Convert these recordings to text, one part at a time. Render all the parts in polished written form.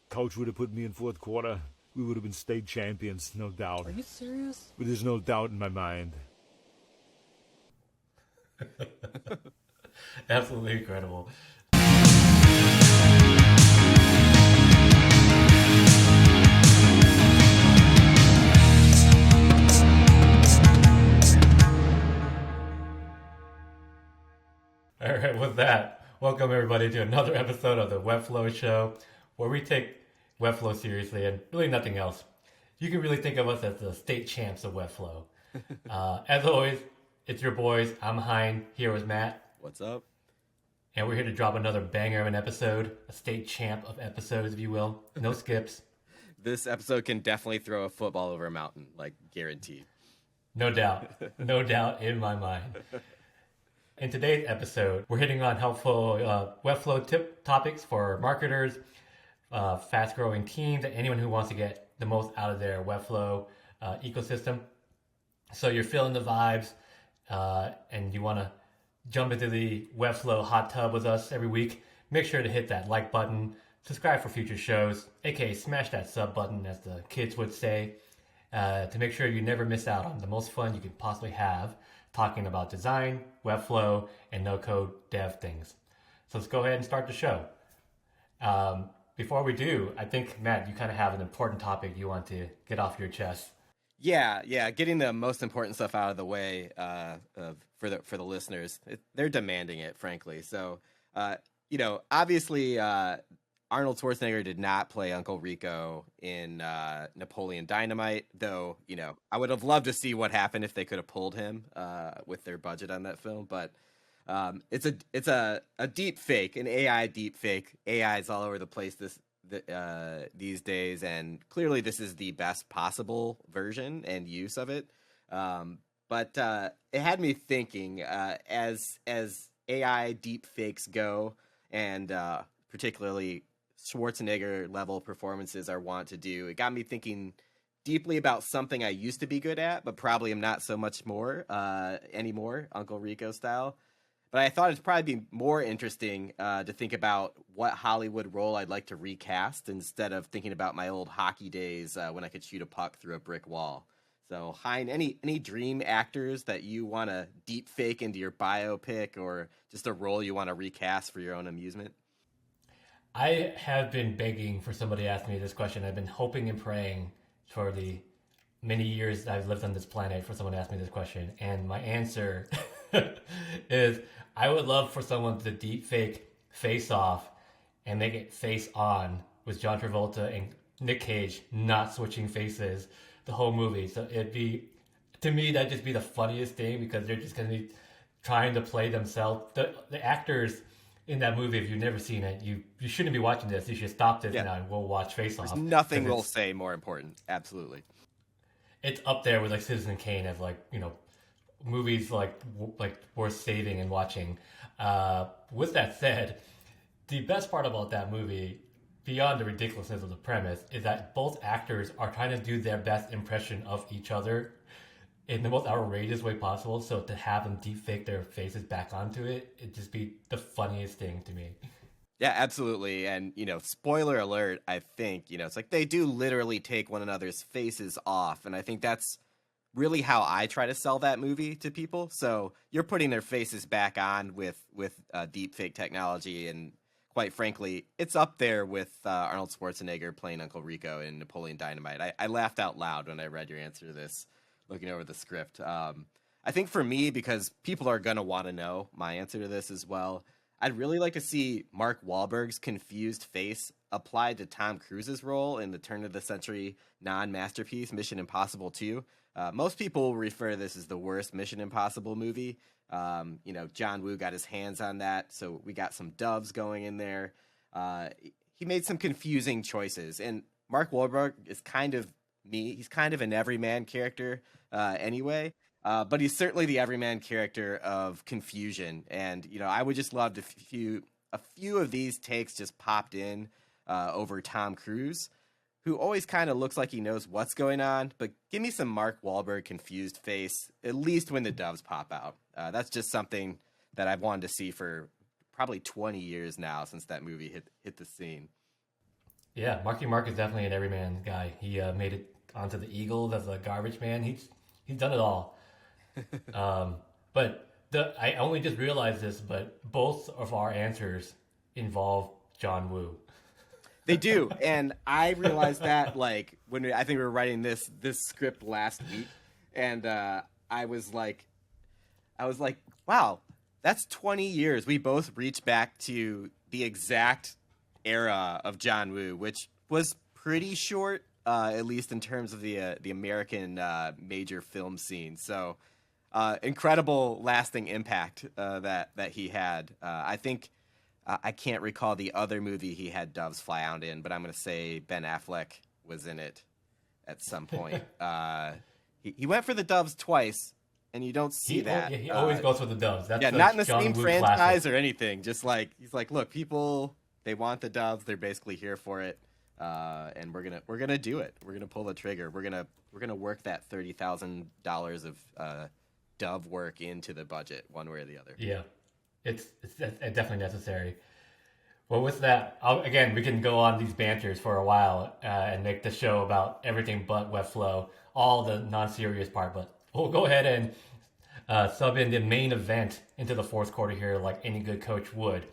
Coach would have put me in fourth quarter, we would have been state champions, no doubt. Are you serious? But there's no doubt in my mind. Absolutely incredible. All right, with that, welcome everybody to another episode of the Webflow Show, where we take Webflow seriously and really nothing else. You can really think of us as the state champs of Webflow. As always, it's your boys. I'm Hein, here with Matt. What's up? And we're here to drop another banger of an episode, a state champ of episodes, if you will. No skips. This episode can definitely throw a football over a mountain, like guaranteed. No doubt. No doubt in my mind. In today's episode, we're hitting on helpful Webflow tip topics for marketers, fast-growing teams, and anyone who wants to get the most out of their Webflow ecosystem. So you're feeling the vibes, and you want to jump into the Webflow hot tub with us every week. Make sure to hit that like button, subscribe for future shows, aka smash that sub button, as the kids would say, to make sure you never miss out on the most fun you can possibly have talking about design, Webflow, and no-code dev things. So let's go ahead and start the show. Before we do, I think, Matt, you kind of have an important topic you want to get off your chest. Yeah, getting the most important stuff out of the way for the listeners. They're demanding it, frankly. So, obviously, Arnold Schwarzenegger did not play Uncle Rico in Napoleon Dynamite, though, I would have loved to see what happened if they could have pulled him with their budget on that film. But it's a deep fake, an AI deep fake. AI is all over the place these days, and clearly this is the best possible version and use of it. But it had me thinking, as AI deep fakes go, and particularly Schwarzenegger level performances are wont to do, it got me thinking deeply about something I used to be good at, but probably am not so much more anymore, Uncle Rico style. But I thought it'd probably be more interesting to think about what Hollywood role I'd like to recast instead of thinking about my old hockey days when I could shoot a puck through a brick wall. So, Hein, any dream actors that you want to deep fake into your biopic, or just a role you want to recast for your own amusement? I have been begging for somebody to ask me this question. I've been hoping and praying for the many years I've lived on this planet for someone to ask me this question. And my answer is I would love for someone to deep fake Face Off and make it Face On with John Travolta and Nick Cage not switching faces the whole movie. So it'd be, to me, that'd just be the funniest thing, because they're just going to be trying to play themselves. The actors in that movie, if you've never seen it, you shouldn't be watching this. You should stop this now and we'll watch Face Off. There's nothing we'll say more important. Absolutely. It's up there with like Citizen Kane as movies like worth saving and watching. With that said, the best part about that movie, beyond the ridiculousness of the premise, is that both actors are trying to do their best impression of each other in the most outrageous way possible. So to have them deep fake their faces back onto it, it'd just be the funniest thing to me. Yeah, absolutely. And, spoiler alert, I think, it's like they do literally take one another's faces off. And I think that's really how I try to sell that movie to people. So you're putting their faces back on with deep fake technology. And quite frankly, it's up there with Arnold Schwarzenegger playing Uncle Rico in Napoleon Dynamite. I laughed out loud when I read your answer to this, looking over the script. I think for me, because people are going to want to know my answer to this as well, I'd really like to see Mark Wahlberg's confused face applied to Tom Cruise's role in the turn-of-the-century non-masterpiece Mission Impossible 2. Most people refer to this as the worst Mission Impossible movie. John Woo got his hands on that, so we got some doves going in there. He made some confusing choices, and Mark Wahlberg is kind of me. He's kind of an everyman character anyway. But he's certainly the everyman character of confusion. And, I would just love a few of these takes just popped in over Tom Cruise, who always kind of looks like he knows what's going on. But give me some Mark Wahlberg confused face, at least when the doves pop out. That's just something that I've wanted to see for probably 20 years now since that movie hit the scene. Yeah, Marky Mark is definitely an everyman guy. He made it onto the Eagles as a garbage man. He's done it all. But I only just realized this, but both of our answers involve John Woo. They do, and I realized that like I think we were writing this script last week, and I was like, wow, that's 20 years. We both reached back to the exact era of John Woo, which was pretty short, at least in terms of the American major film scene. So, incredible lasting impact that he had. I think I can't recall the other movie he had doves fly out in, but I'm going to say Ben Affleck was in it at some point. He went for the doves twice, and you don't see that. He always goes for the doves. That's not in the John same Woo franchise classic. or anything. Just like he's like, look, people, they want the doves. They're basically here for it, and we're gonna do it. We're gonna pull the trigger. We're gonna work that $30,000 of dove work into the budget, one way or the other. Yeah, it's definitely necessary. Well, with that, again, we can go on these banters for a while and make the show about everything but Webflow, all the non-serious part. But we'll go ahead and sub in the main event into the fourth quarter here, like any good coach would.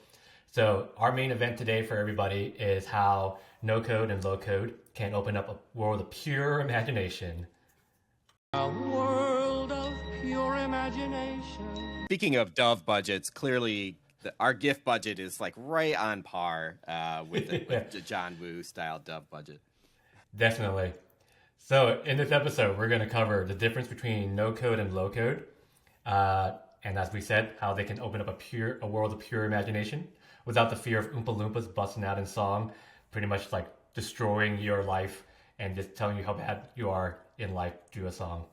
So our main event today for everybody is how no code and low code can open up a world of pure imagination. A world of pure imagination. Speaking of dove budgets, clearly our gift budget is like right on par with the John Woo style dove budget. Definitely. So in this episode, we're going to cover the difference between no code and low code. And as we said, how they can open up a world of pure imagination without the fear of Oompa Loompas busting out in song, pretty much like destroying your life and just telling you how bad you are in life through a song.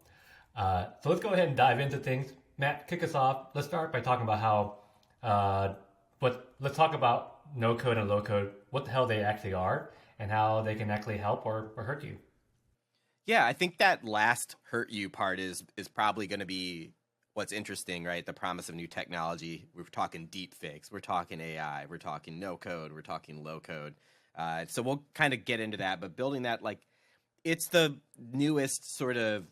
So let's go ahead and dive into things. Matt, kick us off. Let's start by talking about let's talk about no code and low code, what the hell they actually are, and how they can actually help or hurt you. Yeah, I think that last hurt you part is probably going to be what's interesting, right? The promise of new technology. We're talking deep fakes, we're talking AI, we're talking no code, we're talking low code. So we'll kind of get into that, but building that, like, it's the newest sort of,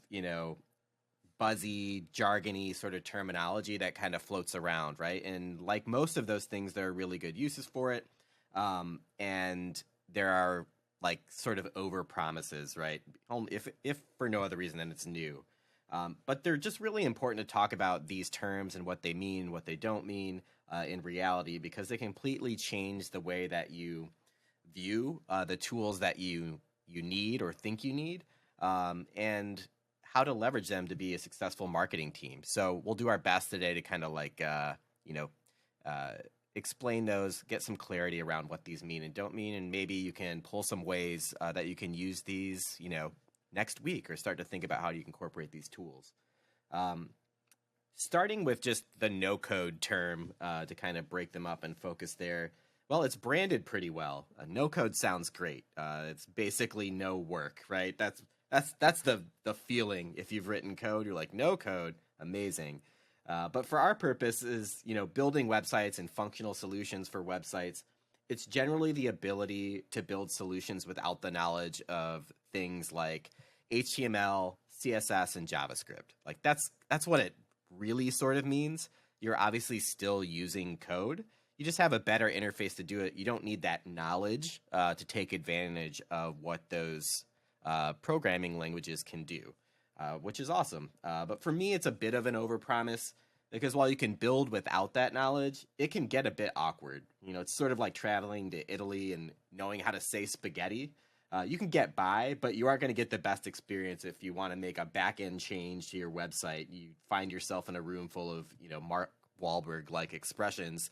buzzy, jargony sort of terminology that kind of floats around, right? And like most of those things, there are really good uses for it. And there are like sort of over promises, right? Only if for no other reason than it's new. But they're just really important to talk about these terms and what they mean, what they don't mean in reality, because they completely change the way that you view the tools that you need or think you need, and how to leverage them to be a successful marketing team. So we'll do our best today to kind of like, explain those, get some clarity around what these mean and don't mean, and maybe you can pull some ways that you can use these, next week, or start to think about how you can incorporate these tools. Starting with just the no-code term to kind of break them up and focus there. Well, it's branded pretty well. No-code sounds great. It's basically no work, right? That's the feeling. If you've written code, you're like, no code, amazing. But for our purposes, building websites and functional solutions for websites, it's generally the ability to build solutions without the knowledge of things like HTML, CSS, and JavaScript. Like that's what it really sort of means. You're obviously still using code. You just have a better interface to do it. You don't need that knowledge to take advantage of what those programming languages can do, which is awesome. But for me, it's a bit of an overpromise, because while you can build without that knowledge, it can get a bit awkward. It's sort of like traveling to Italy and knowing how to say spaghetti. You can get by, but you aren't going to get the best experience if you want to make a back-end change to your website. You find yourself in a room full of, Mark Wahlberg-like expressions.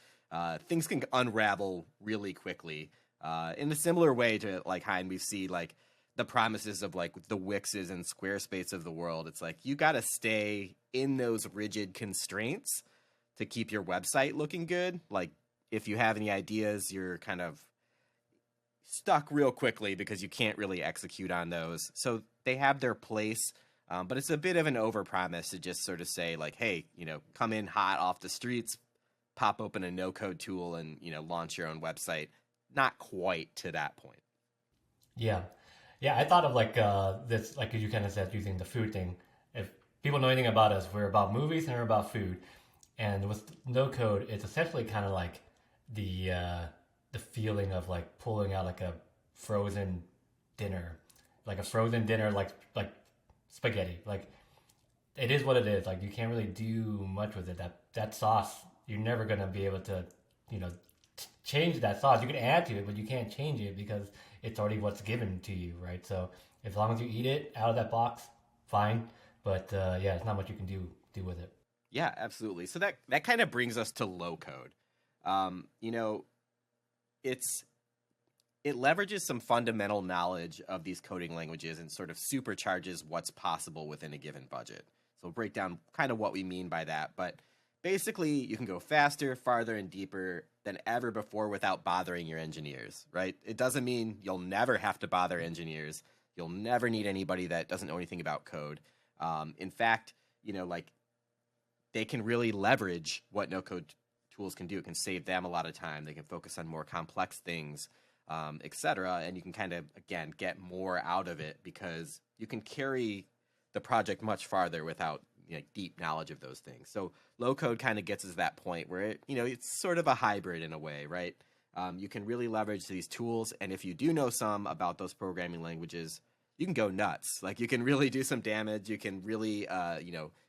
Things can unravel really quickly. In a similar way to like Hein, we see like the promises of like the Wixes and Squarespace of the world. It's like you got to stay in those rigid constraints to keep your website looking good. Like if you have any ideas, you're kind of stuck real quickly because you can't really execute on those. So they have their place, but it's a bit of an overpromise to just sort of say like, hey, come in hot off the streets, pop open a no-code tool and, launch your own website. Not quite to that point. Yeah. Yeah, I thought of like this, like you kind of said, using the food thing. If people know anything about us, we're about movies and we're about food. And with no code, it's essentially kind of like the feeling of like pulling out like a frozen dinner, like a frozen dinner, like spaghetti. Like it is what it is. Like you can't really do much with it. That sauce, you're never gonna be able to, you know, change that sauce. You can add to it, but you can't change it because it's already what's given to you, right? So as long as you eat it out of that box, fine. But yeah, there's not much you can do with it. Yeah, absolutely. So that kind of brings us to low code. You know, it's it leverages some fundamental knowledge of these coding languages and sort of supercharges what's possible within a given budget. So we'll break down kind of what we mean by that. But basically, you can go faster, farther, and deeper than ever before without bothering your engineers, right? It doesn't mean you'll never have to bother engineers. You'll never need anybody that doesn't know anything about code. In fact, you know, like they can really leverage what no-code tools can do. It can save them a lot of time. They can focus on more complex things, et cetera. And you can kind of, again, get more out of it because you can carry the project much farther without deep knowledge of those things. So low code kind of gets us to that point where it's sort of a hybrid in a way, right? You can really leverage these tools. And if you do know some about those programming languages, you can go nuts. Like you can really do some damage. You can really,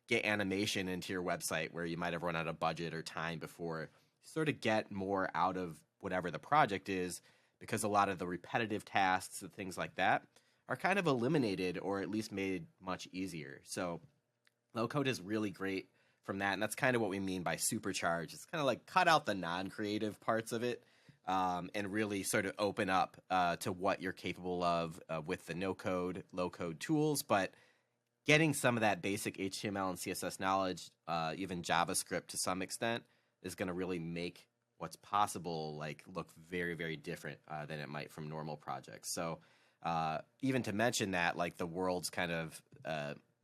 get animation into your website where you might have run out of budget or time before. You sort of get more out of whatever the project is because a lot of the repetitive tasks and things like that are kind of eliminated or at least made much easier. So low code is really great from that. And that's kind of what we mean by supercharge. It's kind of like cut out the non-creative parts of it and really sort of open up to what you're capable of with the no-code, low-code tools. But getting some of that basic HTML and CSS knowledge, even JavaScript to some extent, is going to really make what's possible like look very, very different than it might from normal projects. So even to mention that, like the world's kind of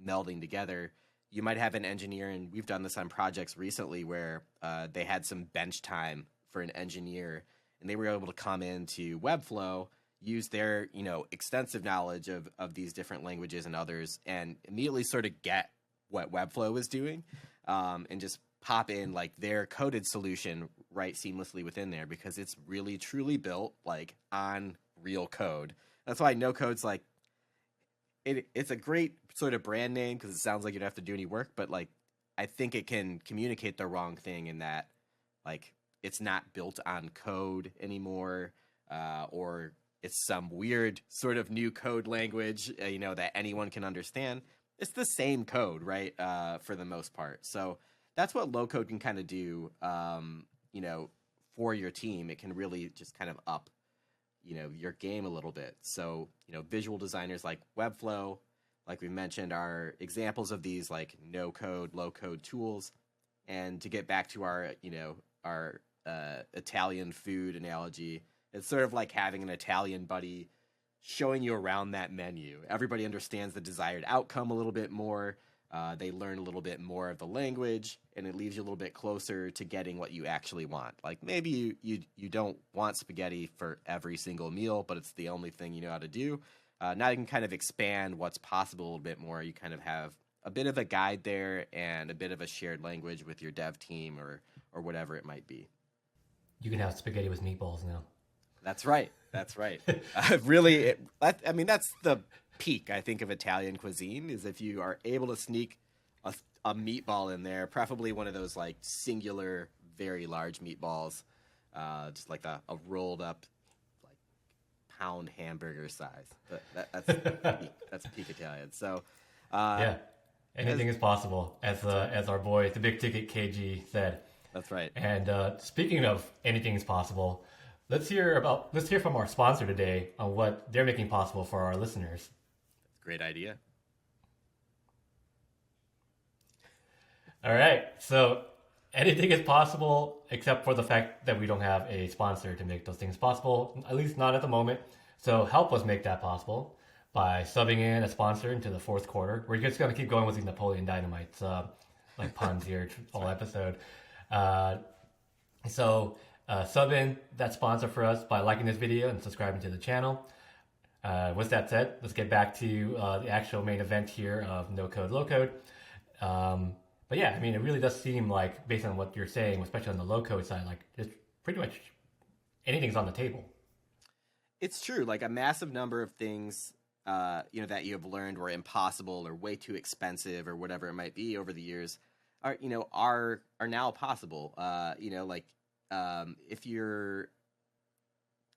melding together, you might have an engineer, and we've done this on projects recently where they had some bench time for an engineer, and they were able to come into Webflow, use their extensive knowledge of these different languages and others, and immediately sort of get what Webflow is doing, and just pop in like their coded solution right seamlessly within there because it's really truly built like on real code. That's why no code's like it's a great sort of brand name because it sounds like you don't have to do any work, but like I think it can communicate the wrong thing in that like it's not built on code anymore, or it's some weird sort of new code language, that anyone can understand. It's the same code, right? For the most part. So that's what low code can kind of do, for your team. It can really just kind of up, your game a little bit. So, visual designers like Webflow, like we mentioned, are examples of these like no code, low code tools. And to get back to our Italian food analogy, it's sort of like having an Italian buddy showing you around that menu. Everybody understands the desired outcome a little bit more. They learn a little bit more of the language, and it leaves you a little bit closer to getting what you actually want. Like maybe you don't want spaghetti for every single meal, but it's the only thing you know how to do. Now you can kind of expand what's possible a little bit more. You kind of have a bit of a guide there and a bit of a shared language with your dev team or whatever it might be. You can have spaghetti with meatballs now. That's right. That's right. Really, that's the peak, I think, of Italian cuisine is if you are able to sneak a meatball in there, preferably one of those like singular, very large meatballs, just like a rolled up like pound hamburger size. That's peak, that's peak Italian. So yeah, anything is possible, as our boy, the big ticket KG said. That's right. And speaking of anything is possible, let's hear from our sponsor today on what they're making possible for our listeners. Great idea. All right. So anything is possible except for the fact that we don't have a sponsor to make those things possible, at least not at the moment. So help us make that possible by subbing in a sponsor into the fourth quarter. We're just going to keep going with these Napoleon Dynamites, like puns here all episode. So sub in that sponsor for us by liking this video and subscribing to the channel. With that said, let's get back to the actual main event here of no code, low code. But yeah, I mean, it really does seem like, based on what you're saying, especially on the low code side, like it's pretty much anything's on the table. It's true. Like a massive number of things, that you have learned were impossible or way too expensive or whatever it might be over the years are now possible. If you're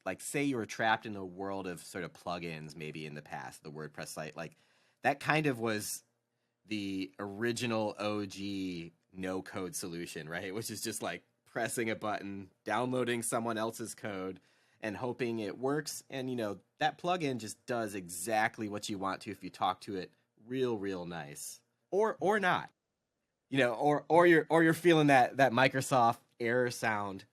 like, say you were trapped in a world of sort of plugins, maybe in the past, the WordPress site, like that kind of was the original OG no code solution, right? Which is just like pressing a button, downloading someone else's code, and hoping it works. And, that plugin just does exactly what you want to if you talk to it real nice. Or not. Or you're feeling that Microsoft error sound,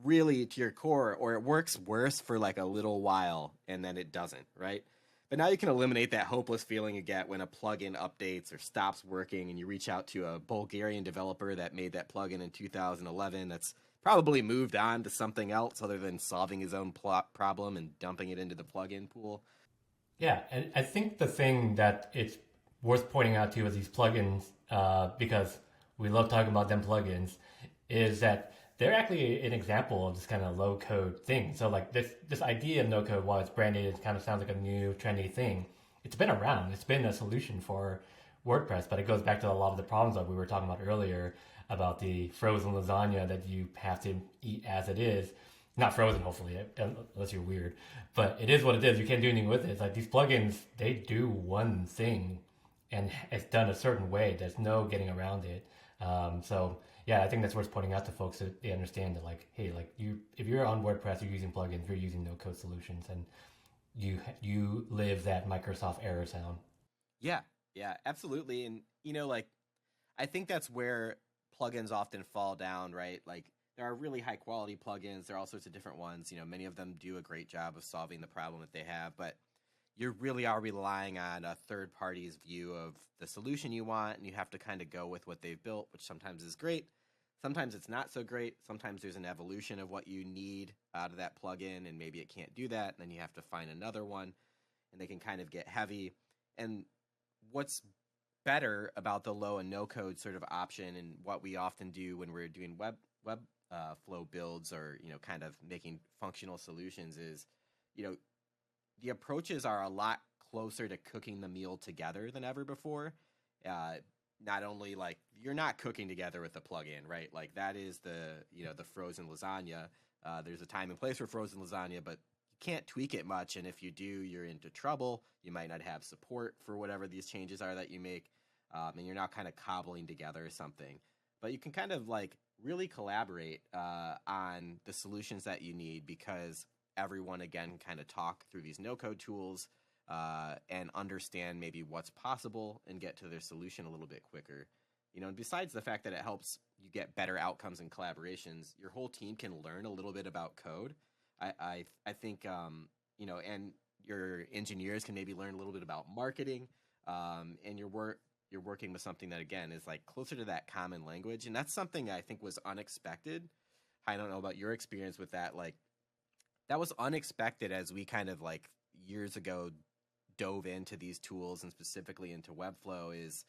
really to your core, or it works worse for like a little while and then it doesn't, right? But now you can eliminate that hopeless feeling you get when a plugin updates or stops working and you reach out to a Bulgarian developer that made that plugin in 2011 that's probably moved on to something else other than solving his own problem and dumping it into the plugin pool. Yeah, and I think the thing that it's worth pointing out too is these plugins, because we love talking about them plugins, is that they're actually an example of this kind of low code thing. So like this idea of no code, while it's brand new, it kind of sounds like a new trendy thing. It's been around. It's been a solution for WordPress, but it goes back to a lot of the problems that we were talking about earlier about the frozen lasagna that you have to eat as it is. Not frozen, hopefully, unless you're weird. But it is what it is. You can't do anything with it. It's like these plugins, they do one thing, and it's done a certain way. There's no getting around it. So yeah, I think that's worth pointing out to folks so they understand that, like, hey, like if you're on WordPress, you're using plugins, you're using no code solutions, and you live that Microsoft error sound. Yeah, absolutely. And I think that's where plugins often fall down, right? Like there are really high quality plugins. There are all sorts of different ones. Many of them do a great job of solving the problem that they have, but you really are relying on a third party's view of the solution you want, and you have to kind of go with what they've built, which sometimes is great. Sometimes it's not so great. Sometimes there's an evolution of what you need out of that plugin, and maybe it can't do that, and then you have to find another one, and they can kind of get heavy. And what's better about the low and no code sort of option, and what we often do when we're doing web flow builds or kind of making functional solutions, is the approaches are a lot closer to cooking the meal together than ever before. Not only like you're not cooking together with the plugin, right? Like that is the frozen lasagna. There's a time and place for frozen lasagna, but you can't tweak it much. And if you do, you're into trouble. You might not have support for whatever these changes are that you make. And you're not kind of cobbling together something. But you can kind of like really collaborate on the solutions that you need, because everyone, again, can kind of talk through these no-code tools and understand maybe what's possible and get to their solution a little bit quicker. And besides the fact that it helps you get better outcomes and collaborations, your whole team can learn a little bit about code. I think, and your engineers can maybe learn a little bit about marketing, and you're working with something that, again, is like closer to that common language. And that's something I think was unexpected. I don't know about your experience with that. Like, that was unexpected as we kind of like years ago dove into these tools, and specifically into Webflow, is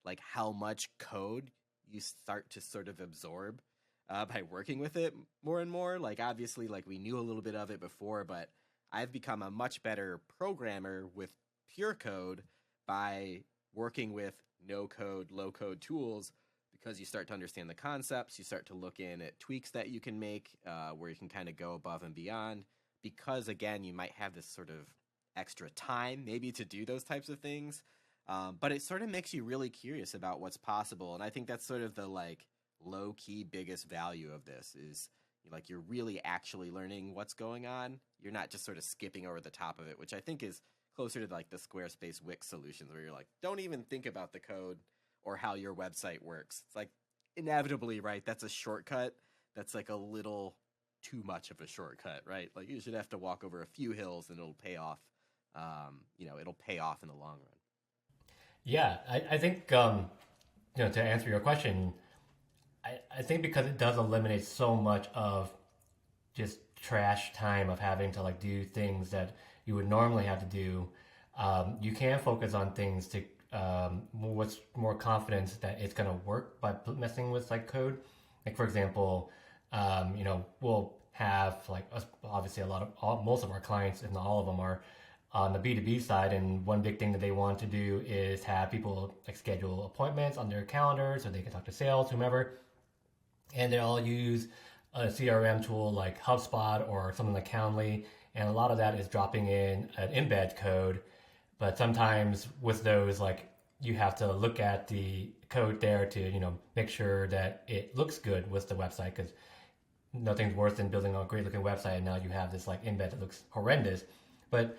like how much code you start to sort of absorb by working with it more and more. Like obviously, like we knew a little bit of it before, but I've become a much better programmer with pure code by working with no code, low code tools, because you start to understand the concepts, you start to look in at tweaks that you can make where you can kind of go above and beyond, because again, you might have this sort of extra time maybe to do those types of things, but it sort of makes you really curious about what's possible. And I think that's sort of the like low-key biggest value of this, is like you're really actually learning what's going on. You're not just sort of skipping over the top of it, which I think is closer to like the Squarespace Wix solutions, where you're like, don't even think about the code or how your website works. It's like inevitably, right? That's a shortcut. That's like a little too much of a shortcut, right? Like you should have to walk over a few hills and it'll pay off. It'll pay off in the long run. Yeah, I think to answer your question, I think because it does eliminate so much of just trash time of having to like do things that you would normally have to do, you can focus on things to what's more confidence that it's going to work by messing with like code. Like for example, we'll have like obviously most of our clients, if not all of them, are on the B2B side, and one big thing that they want to do is have people like schedule appointments on their calendar so they can talk to sales, whomever, and they all use a CRM tool like HubSpot or something like Calendly, and a lot of that is dropping in an embed code. But sometimes with those, like you have to look at the code there to make sure that it looks good with the website, because nothing's worse than building a great looking website and now you have this like embed that looks horrendous. But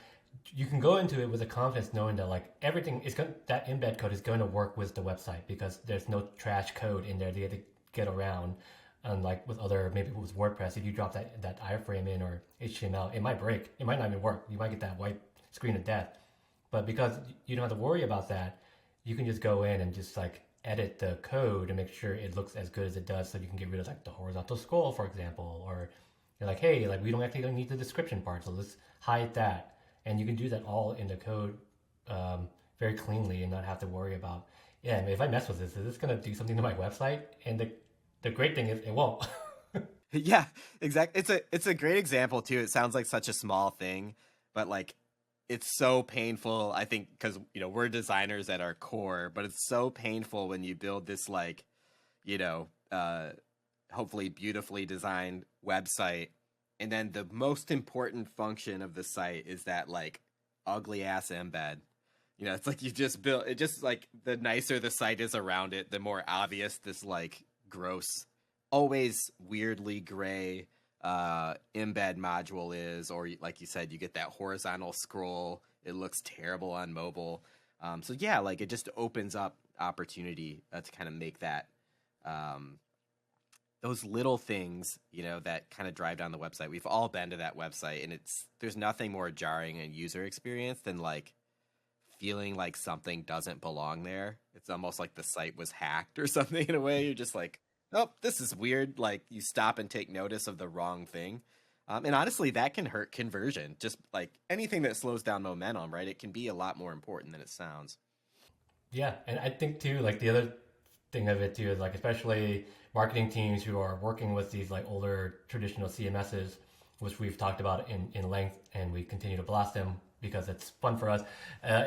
you can go into it with the confidence knowing that like everything is that embed code is going to work with the website, because there's no trash code in there to get around. Unlike with other, maybe with WordPress, if you drop that iframe in or HTML, it might break. It might not even work. You might get that white screen of death. But because you don't have to worry about that, you can just go in and just like edit the code and make sure it looks as good as it does, so you can get rid of like the horizontal scroll, for example, or you're like, hey, like we don't actually need the description part, so let's hide that. And you can do that all in the code very cleanly and not have to worry about, if I mess with this, is this going to do something to my website? And the great thing is it won't. Yeah, exactly. It's a great example too. It sounds like such a small thing, but like it's so painful, I think, because we're designers at our core, but it's so painful when you build this like hopefully beautifully designed website, and then the most important function of the site is that like ugly ass embed. It's like you just build it. Just like the nicer the site is around it, the more obvious this like gross, always weirdly gray embed module is. Or like you said, you get that horizontal scroll. It looks terrible on mobile. So yeah, like it just opens up opportunity to kind of make that those little things, that kind of drive down the website. We've all been to that website, and there's nothing more jarring in user experience than like feeling like something doesn't belong there. It's almost like the site was hacked or something in a way. You're just like, oh, this is weird. Like you stop and take notice of the wrong thing. And honestly, that can hurt conversion. Just like anything that slows down momentum, right? It can be a lot more important than it sounds. Yeah, and I think too, like the other thing of it too is like, especially marketing teams who are working with these like older traditional CMSs, which we've talked about in length, and we continue to blast them because it's fun for us,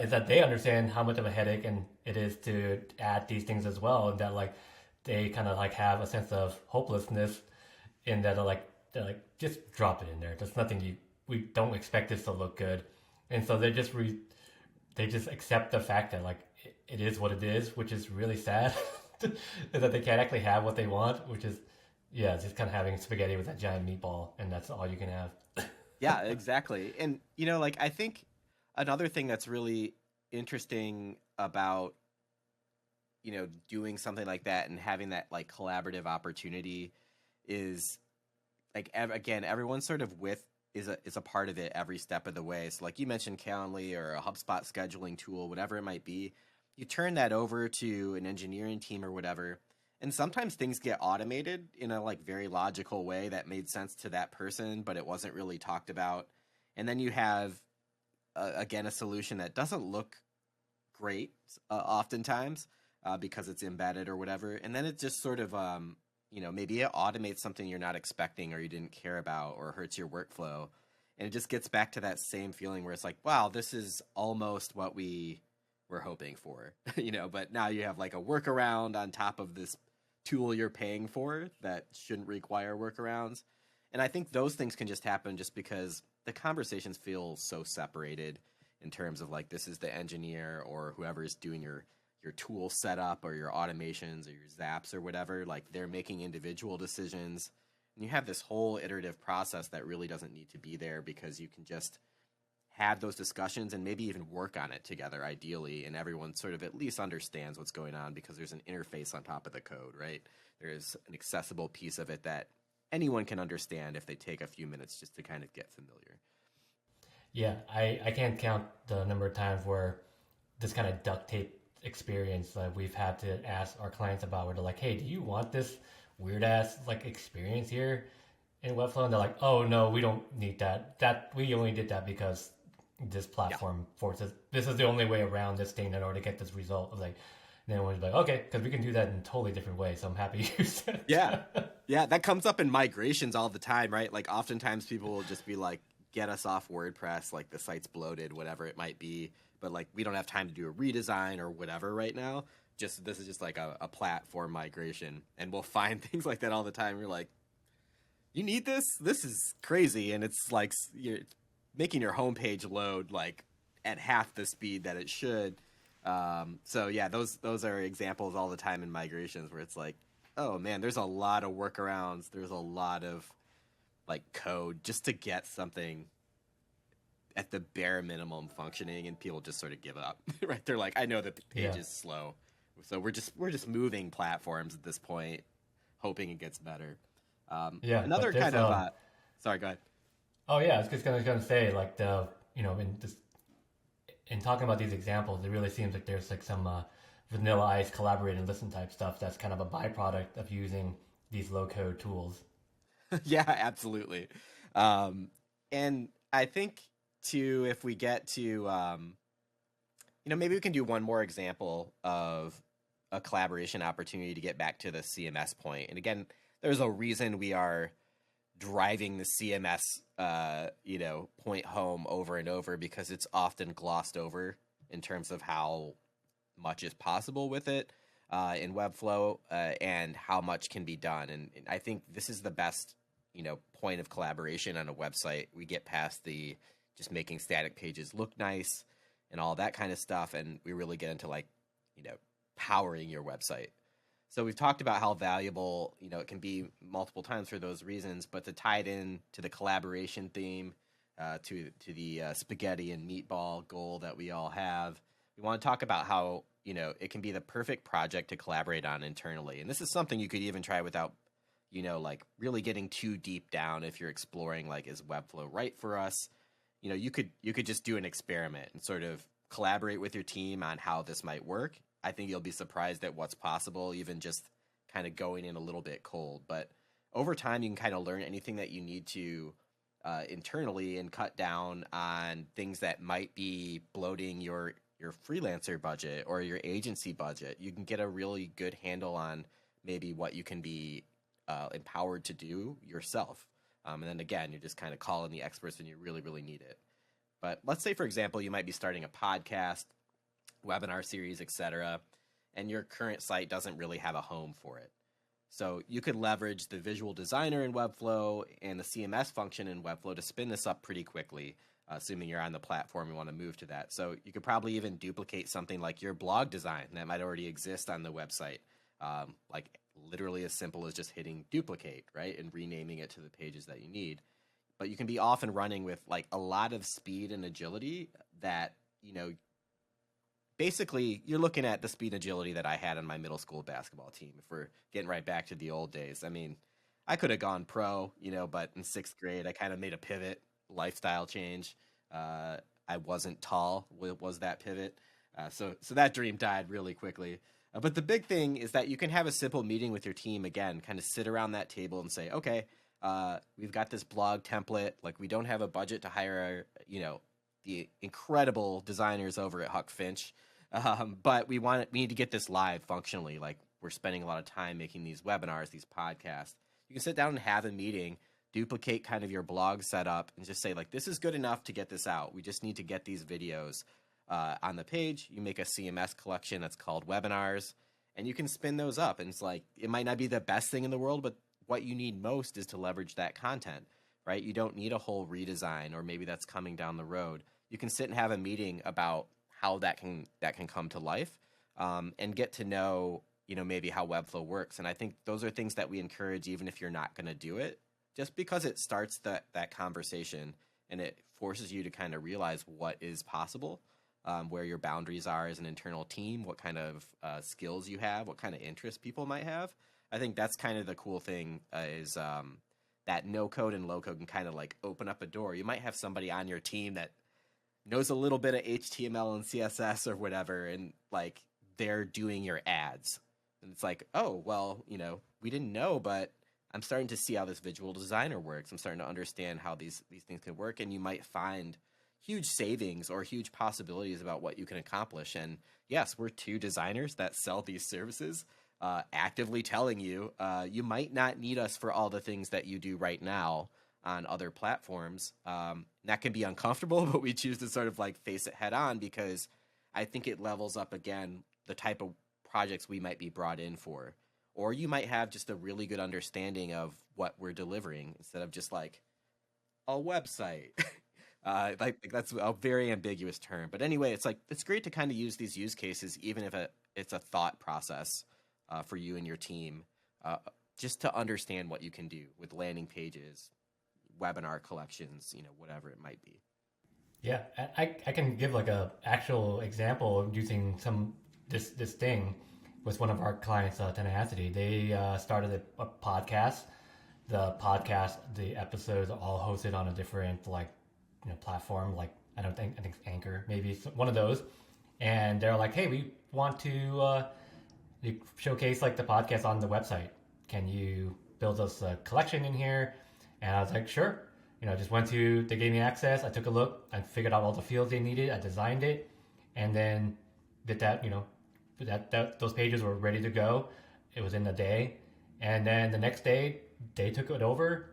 is that they understand how much of a headache and it is to add these things as well, and that like they kind of like have a sense of hopelessness in that they're like just drop it in there. There's nothing we don't expect this to look good, and so they just accept the fact that like it is what it is, which is really sad. Is that they can't actually have what they want, which is just kind of having spaghetti with that giant meatball, and that's all you can have. Yeah, exactly. And like I think another thing that's really interesting about doing something like that and having that like collaborative opportunity is like again, everyone sort of is a part of it every step of the way. So like you mentioned Calendly or a HubSpot scheduling tool, whatever it might be, you turn that over to an engineering team or whatever, and sometimes things get automated in a like very logical way that made sense to that person, but it wasn't really talked about. And then you have again a solution that doesn't look great oftentimes because it's embedded or whatever, and then it just sort of maybe it automates something you're not expecting or you didn't care about, or hurts your workflow, and it just gets back to that same feeling where it's like, wow, this is almost what we were hoping for. But now you have like a workaround on top of this tool you're paying for that shouldn't require workarounds. And I think those things can just happen just because the conversations feel so separated in terms of like, this is the engineer or whoever is doing your tool setup or your automations or your zaps or whatever. Like they're making individual decisions, and you have this whole iterative process that really doesn't need to be there, because you can just have those discussions and maybe even work on it together ideally, and everyone sort of at least understands what's going on because there's an interface on top of the code, right? There's an accessible piece of it that anyone can understand if they take a few minutes just to kind of get familiar. Yeah, I can't count the number of times where this kind of duct tape experience that we've had to ask our clients about, where they're like, hey, do you want this weird ass like experience here? in Webflow, and they're like, "Oh no, we don't need that. That we only did that because this platform forces. This is the only way around this thing in order to get this result." I was like, and then everyone's like, "Okay, because we can do that in a totally different way." So I'm happy you said. Yeah. Yeah, that comes up in migrations all the time, right? Like oftentimes people will just be like, get us off WordPress, like the site's bloated, whatever it might be. But like we don't have time to do a redesign or whatever right now. Just this is just like a platform migration. And we'll find things like that all the time. You're like, you need this? This is crazy. And it's like you're making your homepage load like at half the speed that it should. So yeah, those are examples all the time in migrations where it's like, oh man, there's a lot of workarounds. There's a lot of like code just to get something at the bare minimum functioning, and people just sort of give up, right? They're like, I know that the page is slow, so we're just moving platforms at this point, hoping it gets better. Another kind of sorry, go ahead. Oh yeah, I was just gonna say like in talking about these examples, it really seems like there's like some vanilla ice collaborate and listen type stuff that's kind of a byproduct of using these low code tools. Yeah, absolutely. And I think too, if we get to, maybe we can do one more example of a collaboration opportunity to get back to the CMS point. And again, there's a reason we are driving the CMS, point home over and over, because it's often glossed over in terms of how much is possible with it in Webflow and how much can be done. And I think this is the best, point of collaboration on a website. We get past the just making static pages look nice and all that kind of stuff, and we really get into like, powering your website. So we've talked about how valuable, it can be multiple times for those reasons, but to tie it in to the collaboration theme, to the spaghetti and meatball goal that we all have, we want to talk about how, it can be the perfect project to collaborate on internally. And this is something you could even try without, like really getting too deep down. If you're exploring like, is Webflow right for us? You could just do an experiment and sort of collaborate with your team on how this might work. I think you'll be surprised at what's possible, even just kind of going in a little bit cold. But over time, you can kind of learn anything that you need to internally and cut down on things that might be bloating your freelancer budget or your agency budget. You can get a really good handle on maybe what you can be empowered to do yourself. And then again, you're just kind of calling the experts when you really, really need it. But let's say, for example, you might be starting a podcast, webinar series, etc., and your current site doesn't really have a home for it. So you could leverage the visual designer in Webflow and the CMS function in Webflow to spin this up pretty quickly, assuming you're on the platform and want to move to that. So you could probably even duplicate something like your blog design that might already exist on the website, like literally as simple as just hitting duplicate, right, and renaming it to the pages that you need. But you can be off and running with like a lot of speed and agility that, basically you're looking at the speed and agility that I had on my middle school basketball team. If we're getting right back to the old days, I mean, I could have gone pro, but in 6th grade, I kind of made a pivot, lifestyle change. I wasn't tall, was that pivot. So that dream died really quickly. But the big thing is that you can have a simple meeting with your team, again, kind of sit around that table and say, okay, we've got this blog template. Like, we don't have a budget to hire, the incredible designers over at Huck Finch. But we need to get this live functionally. Like, we're spending a lot of time making these webinars, these podcasts. You can sit down and have a meeting, duplicate kind of your blog setup, and just say, like, this is good enough to get this out. We just need to get these videos on the page. You make a CMS collection that's called webinars, and you can spin those up. And it's like, it might not be the best thing in the world, but what you need most is to leverage that content, right? You don't need a whole redesign, or maybe that's coming down the road. You can sit and have a meeting about how that can come to life, and get to know, maybe how Webflow works. And I think those are things that we encourage, even if you're not going to do it, just because it starts that conversation and it forces you to kind of realize what is possible, where your boundaries are as an internal team, what kind of skills you have, what kind of interests people might have. I think that's kind of the cool thing, is that no code and low code can kind of like open up a door. You might have somebody on your team that knows a little bit of HTML and CSS or whatever, and like they're doing your ads. And it's like, oh, well, we didn't know, but I'm starting to see how this visual designer works. I'm starting to understand how these things can work, and you might find huge savings or huge possibilities about what you can accomplish. And yes, we're two designers that sell these services, actively telling you, you might not need us for all the things that you do right now on other platforms. That can be uncomfortable, but we choose to sort of like face it head on, because I think it levels up again the type of projects we might be brought in for. Or you might have just a really good understanding of what we're delivering instead of just like a website. Like that's a very ambiguous term. But anyway, it's great to kind of use these use cases, even if it's a thought process for you and your team, just to understand what you can do with landing pages, webinar collections, whatever it might be. Yeah, I can give like a actual example of using this thing with one of our clients, Tenacity. They started a podcast. The episodes are all hosted on a different platform. Like I think it's Anchor, maybe it's one of those. And they're like, hey, we want to showcase like the podcast on the website. Can you build us a collection in here? And I was like, sure. They gave me access. I took a look. I figured out all the fields they needed. I designed it, and then did that. Those pages were ready to go. It was in a day, and then the next day they took it over,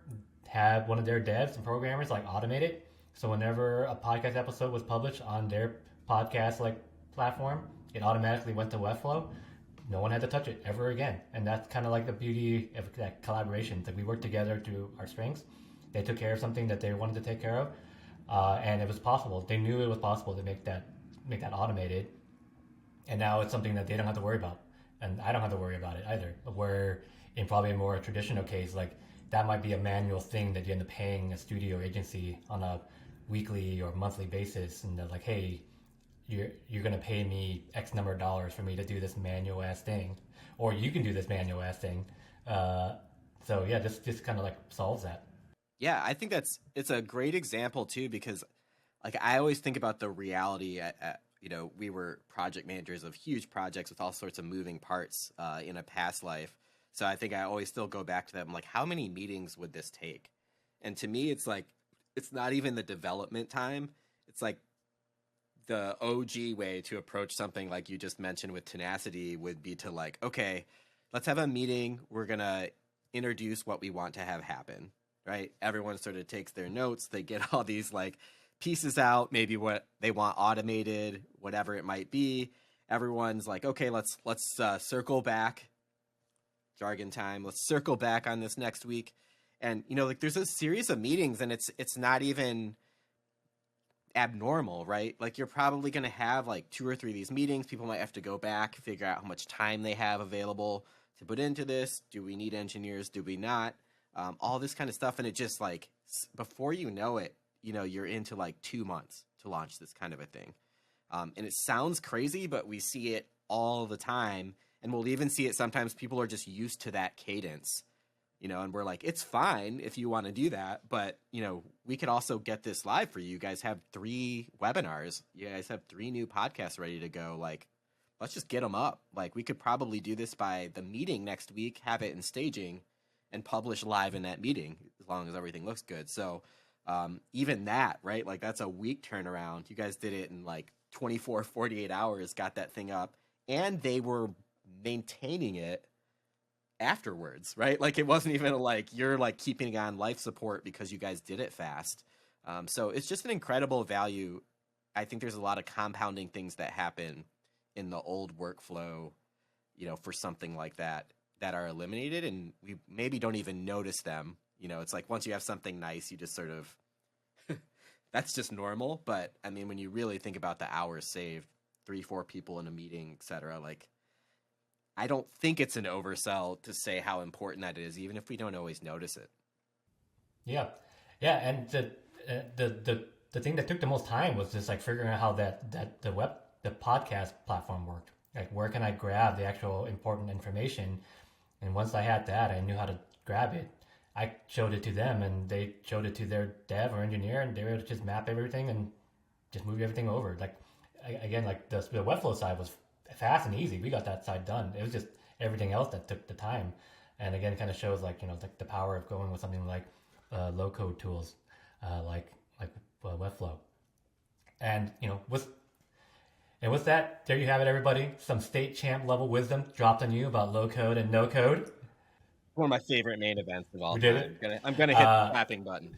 had one of their devs and programmers like automate it. So whenever a podcast episode was published on their podcast platform, it automatically went to Webflow. No one had to touch it ever again, and that's kind of like the beauty of that collaboration. That we work together to our strengths. They took care of something that they wanted to take care of, and it was possible. They knew it was possible to make that automated, and now it's something that they don't have to worry about, and I don't have to worry about it either. Where in probably a more traditional case, like that might be a manual thing that you end up paying a studio or agency on a weekly or monthly basis, and they're like, hey, you're gonna pay me X number of dollars for me to do this manual ass thing, or you can do this manual ass thing. So yeah, this kind of like solves that. Yeah, I think it's a great example too, because like I always think about the reality we were project managers of huge projects with all sorts of moving parts in a past life. So I think I always still go back to them, like, how many meetings would this take? And to me, it's like, it's not even the development time. It's like the OG way to approach something like you just mentioned with Tenacity would be to like, okay, let's have a meeting. We're going to introduce what we want to have happen. Right? Everyone sort of takes their notes. They get all these like pieces out, maybe what they want automated, whatever it might be. Everyone's like, okay, let's circle back. Jargon time. Let's circle back on this next week. And there's a series of meetings, and it's not even abnormal, right? Like you're probably going to have like 2 or 3 of these meetings. People might have to go back, figure out how much time they have available to put into this. Do we need engineers? Do we not? All this kind of stuff. And it just like, before you know it, you're into like 2 months to launch this kind of a thing. And it sounds crazy, but we see it all the time. And we'll even see it sometimes people are just used to that cadence, and we're like, it's fine if you want to do that. But, we could also get this live for you. You guys have 3 webinars. You guys have 3 new podcasts ready to go. Like, let's just get them up. Like we could probably do this by the meeting next week, have it in staging, and publish live in that meeting as long as everything looks good. So even that, right? Like that's a week turnaround. You guys did it in like 24, 48 hours, got that thing up, and they were maintaining it afterwards, right? Like it wasn't even like you're like keeping it on life support because you guys did it fast. So it's just an incredible value. I think there's a lot of compounding things that happen in the old workflow, for something like that are eliminated, and we maybe don't even notice them. It's like once you have something nice, you just sort of that's just normal. But I mean, when you really think about the hours saved, 3-4 people in a meeting, etc., like I don't think it's an oversell to say how important that is, even if we don't always notice it. Yeah, and the thing that took the most time was just like figuring out how the podcast platform worked. Like, where can I grab the actual important information? And once I had that, I knew how to grab it. I showed it to them, and they showed it to their dev or engineer, and they were able to just map everything and just move everything over. Like, again, like the Webflow side was fast and easy. We got that side done. It was just everything else that took the time. and again, kind of shows like like the power of going with something like low code tools, like Webflow, and with that, there you have it, everybody. Some state champ level wisdom dropped on you about low code and no code. One of my favorite main events of all We did time. it. I'm gonna hit the clapping button.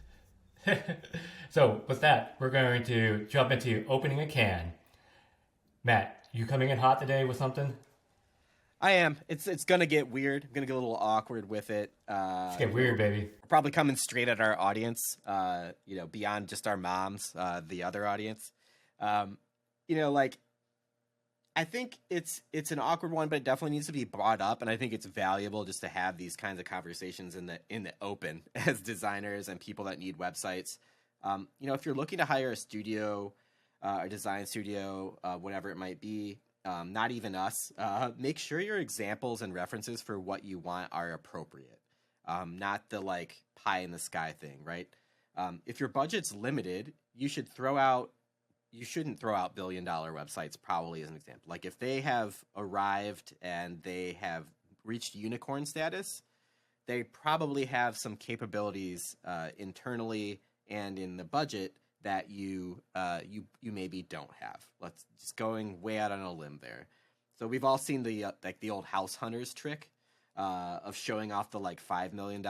So with that, we're going to jump into opening a can. Matt, you coming in hot today with something? I am. It's gonna get weird. I'm gonna get a little awkward with it. Let's get weird, baby. Probably coming straight at our audience. Beyond just our moms, the other audience. Like I think it's an awkward one, but it definitely needs to be brought up, and I think it's valuable just to have these kinds of conversations in the open as designers and people that need websites. If you're looking to hire a studio, a design studio, whatever it might be, not even us, make sure your examples and references for what you want are appropriate, not the like pie in the sky thing, right? If your budget's limited, you shouldn't throw out billion-dollar websites, probably as an example. Like if they have arrived and they have reached unicorn status, they probably have some capabilities internally and in the budget that you maybe don't have. Let's just going way out on a limb there. So we've all seen the old house hunters trick of showing off the like $5 million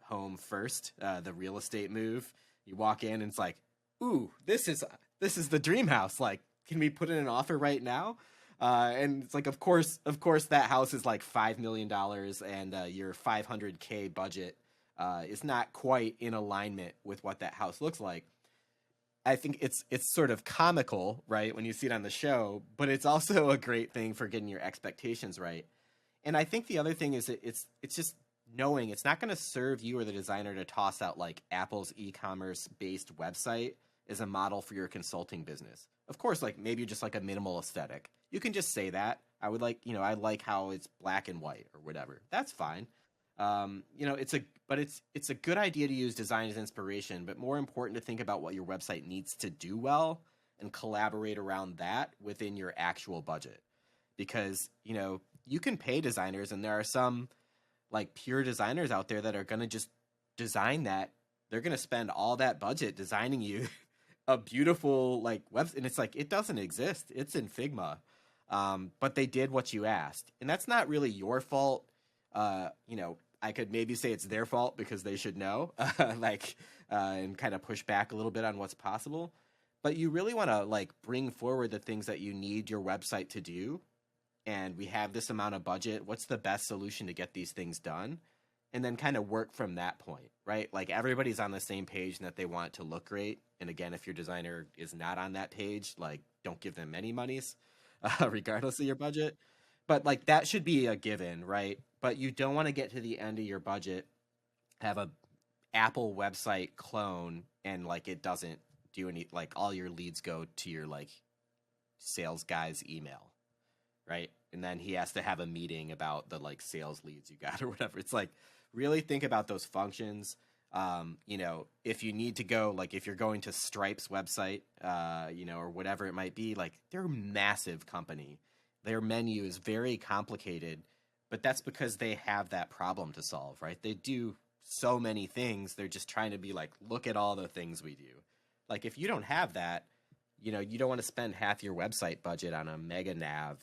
home first, the real estate move. You walk in and it's like, ooh, this is the dream house. Like, can we put in an offer right now? And it's like, of course, that house is like $5 million, and your $500K budget is not quite in alignment with what that house looks like. I think it's sort of comical, right, when you see it on the show, but it's also a great thing for getting your expectations right. And I think the other thing is it's just knowing it's not going to serve you or the designer to toss out like Apple's e-commerce based website as a model for your consulting business. Of course, like maybe you're just like a minimal aesthetic. You can just say that. I would like, I like how it's black and white or whatever. That's fine. It's a good idea to use design as inspiration, but more important to think about what your website needs to do well and collaborate around that within your actual budget. Because, you can pay designers, and there are some like pure designers out there that are going to just design that. They're going to spend all that budget designing you a beautiful like web, and it's like it doesn't exist. It's in Figma, but they did what you asked, and that's not really your fault. I could maybe say it's their fault because they should know, and kind of push back a little bit on what's possible. But you really want to like bring forward the things that you need your website to do, and we have this amount of budget. What's the best solution to get these things done? And then kind of work from that point, right? Like everybody's on the same page and that they want it to look great. And again, if your designer is not on that page, like don't give them any monies, regardless of your budget. But like that should be a given, right? But you don't want to get to the end of your budget, have a Apple website clone, and like it doesn't do any, like all your leads go to your like sales guy's email, right? And then he has to have a meeting about the like sales leads you got or whatever. It's like really think about those functions. If you need to go, like if you're going to Stripe's website, or whatever it might be, like they're a massive company. Their menu is very complicated, but that's because they have that problem to solve, right? They do so many things. They're just trying to be like, look at all the things we do. Like if you don't have that, you don't want to spend half your website budget on a mega nav,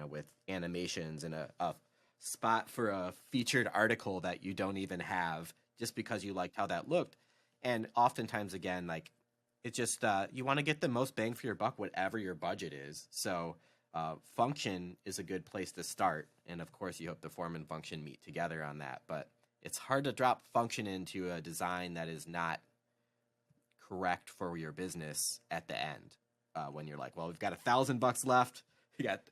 with animations and a spot for a featured article that you don't even have just because you liked how that looked. And oftentimes, again, like it's just you want to get the most bang for your buck, whatever your budget is. So function is a good place to start. And of course, you hope the form and function meet together on that. But it's hard to drop function into a design that is not correct for your business at the end, when you're like, well, we've got $1,000 left, we got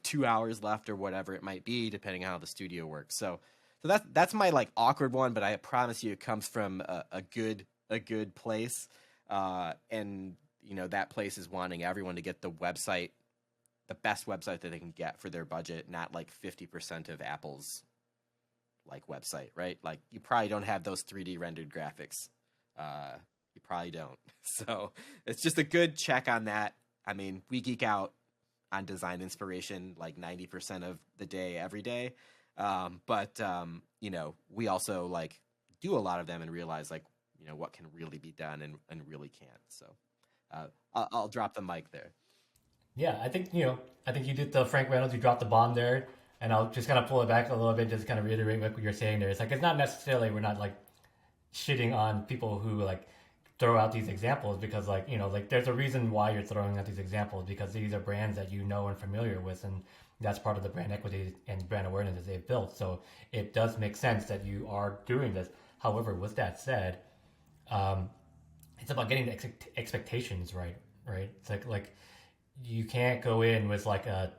2 hours left or whatever it might be, depending on how the studio works. So that's my like awkward one, but I promise you it comes from a good place, and that place is wanting everyone to get the best website that they can get for their budget, not like 50% of Apple's like website, right? Like you probably don't have those 3D rendered graphics. You probably don't. So it's just a good check on that. I mean, we geek out on design inspiration like 90% of the day, every day. But we also like do a lot of them and realize like, what can really be done and really can't. So I'll drop the mic there. Yeah, I think you did the Frank Reynolds. You dropped the bomb there, and I'll just kind of pull it back a little bit, just kind of reiterate what you're saying there. It's like it's not necessarily we're not like shitting on people who like throw out these examples because like there's a reason why you're throwing out these examples because these are brands that you know and familiar with, and that's part of the brand equity and brand awareness that they've built. So it does make sense that you are doing this. However, with that said, it's about getting the expectations right. It's like you can't go in with like a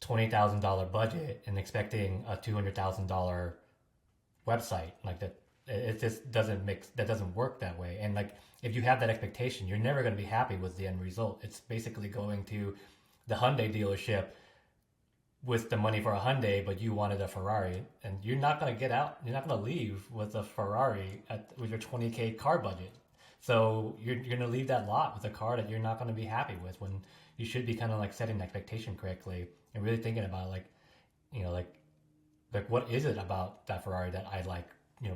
$20,000 budget and expecting a $200,000 website like that. It just doesn't work that way. And like if you have that expectation, you're never going to be happy with the end result. It's basically going to the Hyundai dealership with the money for a Hyundai, but you wanted a Ferrari, and you're not going to get out. You're not going to leave with a Ferrari with your $20K car budget. So you're going to leave that lot with a car that you're not going to be happy with when you should be kind of like setting the expectation correctly and really thinking about like what is it about that Ferrari that I like?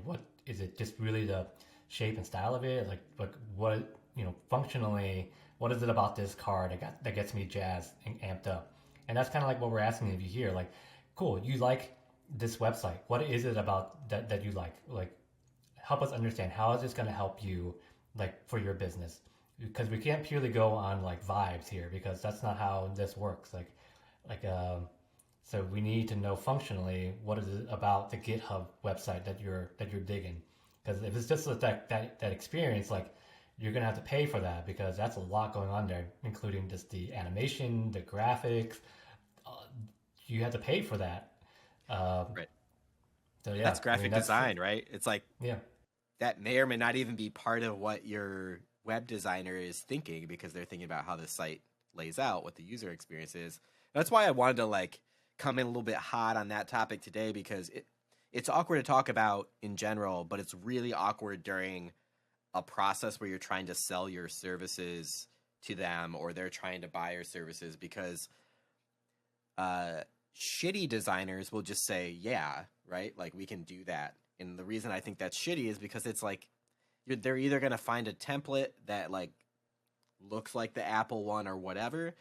What is it? Just really the shape and style of it? Like what functionally, what is it about this car that gets me jazzed and amped up? And that's kind of like what we're asking of you here. Like, cool, you like this website. What is it about that you like? Like, help us understand how is this going to help you, like, for your business? Because we can't purely go on like vibes here because that's not how this works. So we need to know functionally what is it about the GitHub website that you're digging. Because if it's just that experience, like you're gonna have to pay for that because that's a lot going on there, including just the animation, the graphics. You have to pay for that. Right. So yeah, that's graphic design, right? It's like that may or may not even be part of what your web designer is thinking because they're thinking about how the site lays out, what the user experience is. That's why I wanted to like come in a little bit hot on that topic today because it's awkward to talk about in general, but it's really awkward during a process where you're trying to sell your services to them or they're trying to buy your services because shitty designers will just say, yeah, right? Like we can do that. And the reason I think that's shitty is because it's like they're either going to find a template that like looks like the Apple one or whatever,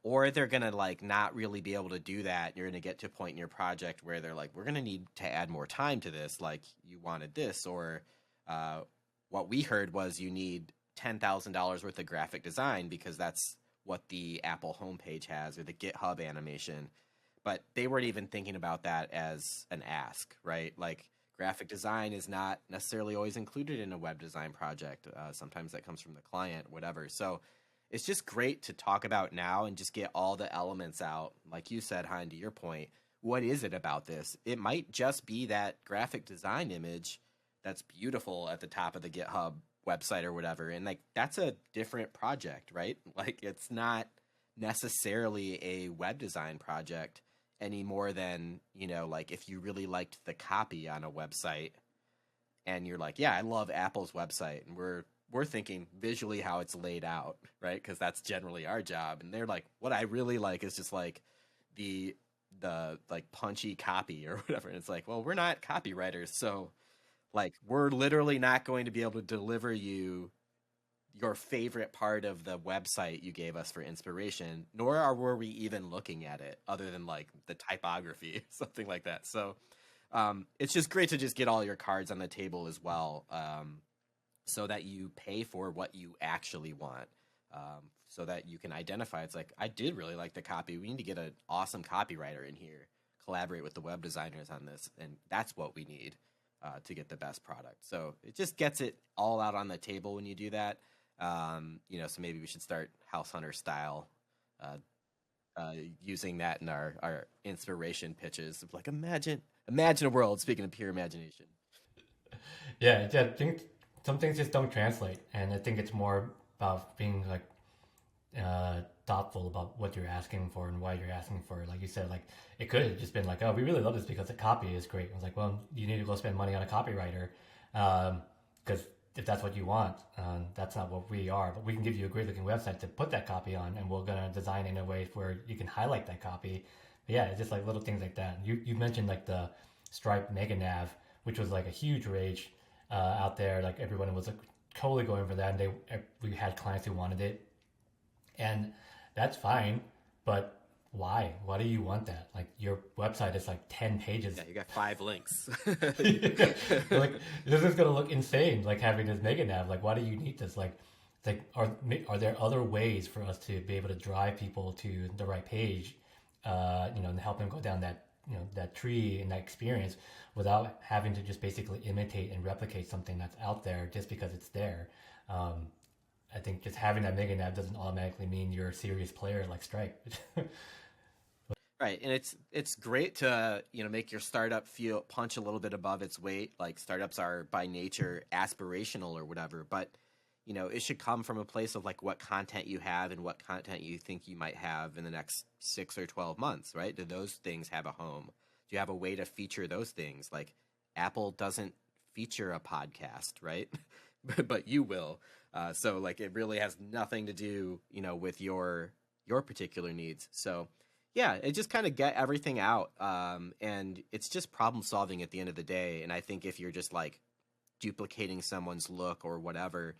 or they're going to like not really be able to do that. You're going to get to a point in your project where they're like, we're going to need to add more time to this. Like you wanted this, or what we heard was you need $10,000 worth of graphic design because that's what the Apple homepage has or the GitHub animation. But they weren't even thinking about that as an ask, right? Like graphic design is not necessarily always included in a web design project. Sometimes that comes from the client, whatever. So it's just great to talk about now and just get all the elements out. Like you said, Hein, to your point, what is it about this? It might just be that graphic design image that's beautiful at the top of the GitHub website or whatever. And like, that's a different project, right? Like it's not necessarily a web design project any more than, like if you really liked the copy on a website and you're like, yeah, I love Apple's website. And we're thinking visually how it's laid out, right? Because that's generally our job. And they're like, what I really like is just like the like punchy copy or whatever. And it's like, well, we're not copywriters. So like, we're literally not going to be able to deliver you your favorite part of the website you gave us for inspiration, nor were we even looking at it other than like the typography, something like that. So it's just great to just get all your cards on the table as well, so that you pay for what you actually want, so that you can identify. It's like, I did really like the copy. We need to get an awesome copywriter in here, collaborate with the web designers on this, and that's what we need to get the best product. So it just gets it all out on the table when you do that. So maybe we should start House Hunter style, using that in our inspiration pitches of like, imagine a world, speaking of pure imagination. Yeah, I think some things just don't translate. And I think it's more about being like, thoughtful about what you're asking for and why you're asking for it. Like you said, like it could have just been like, oh, we really love this because the copy is great. I was like, well, you need to go spend money on a copywriter, because if that's what you want, that's not what we are. But we can give you a great looking website to put that copy on, and we're gonna design in a way where you can highlight that copy But yeah, it's just like little things like that. You mentioned like the Stripe Mega Nav, which was like a huge rage out there. Like everyone was like totally going for that, and we had clients who wanted it, and that's fine. But why? Why do you want that? Like your website is like 10 pages. Yeah, you got 5 links. Like this is gonna look insane. Like having this mega nav. Like why do you need this? Like are there other ways for us to be able to drive people to the right page? And help them go down that that tree and that experience without having to just basically imitate and replicate something that's out there just because it's there. I think just having that mega nav doesn't automatically mean you're a serious player like Stripe. Right, and it's great to make your startup punch a little bit above its weight. Like startups are by nature aspirational or whatever, but it should come from a place of like what content you have and what content you think you might have in the next 6 or 12 months, right? Do those things have a home? Do you have a way to feature those things? Like Apple doesn't feature a podcast, right? but you will. So like it really has nothing to do, with your particular needs. So yeah, it just kind of get everything out. And it's just problem solving at the end of the day. And I think if you're just like duplicating someone's look or whatever,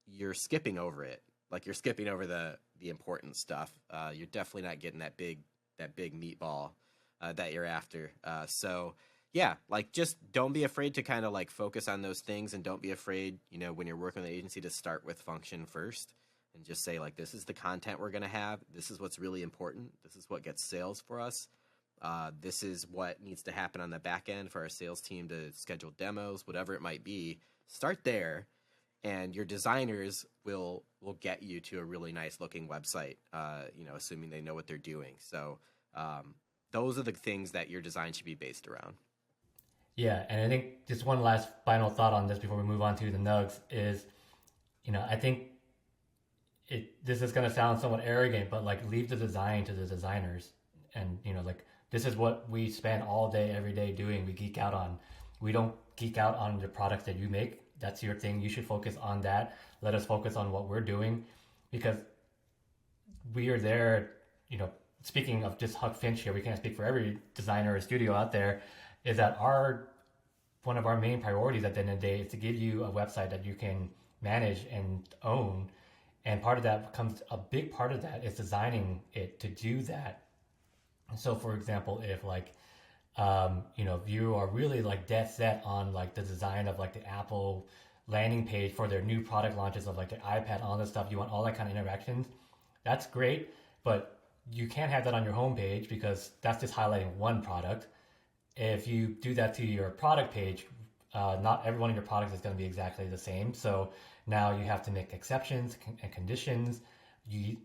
you're skipping over it. Like you're skipping over the important stuff. You're definitely not getting that big meatball that you're after. So yeah, like just don't be afraid to kind of like focus on those things, and don't be afraid, when you're working with an agency, to start with function first and just say like, this is the content we're going to have. This is what's really important. This is what gets sales for us. This is what needs to happen on the back end for our sales team to schedule demos, whatever it might be. Start there, and your designers will get you to a really nice looking website, assuming they know what they're doing. So those are the things that your design should be based around. Yeah, and I think just one last final thought on this before we move on to the nugs is, I think this is going to sound somewhat arrogant, but like leave the design to the designers. And, like this is what we spend all day, every day doing. We geek out on. We don't geek out on the products that you make. That's your thing. You should focus on that. Let us focus on what we're doing, because we are there, speaking of just Huck Finch here, we can't speak for every designer or studio out there, is that one of our main priorities at the end of the day is to give you a website that you can manage and own. And a big part of that is designing it to do that. So for example, if like, if you are really like dead set on like the design of like the Apple landing page for their new product launches of like the iPad, all this stuff, you want all that kind of interactions, that's great. But you can't have that on your homepage because that's just highlighting one product. If you do that to your product page, not every one of your products is going to be exactly the same. So now you have to make exceptions and conditions. You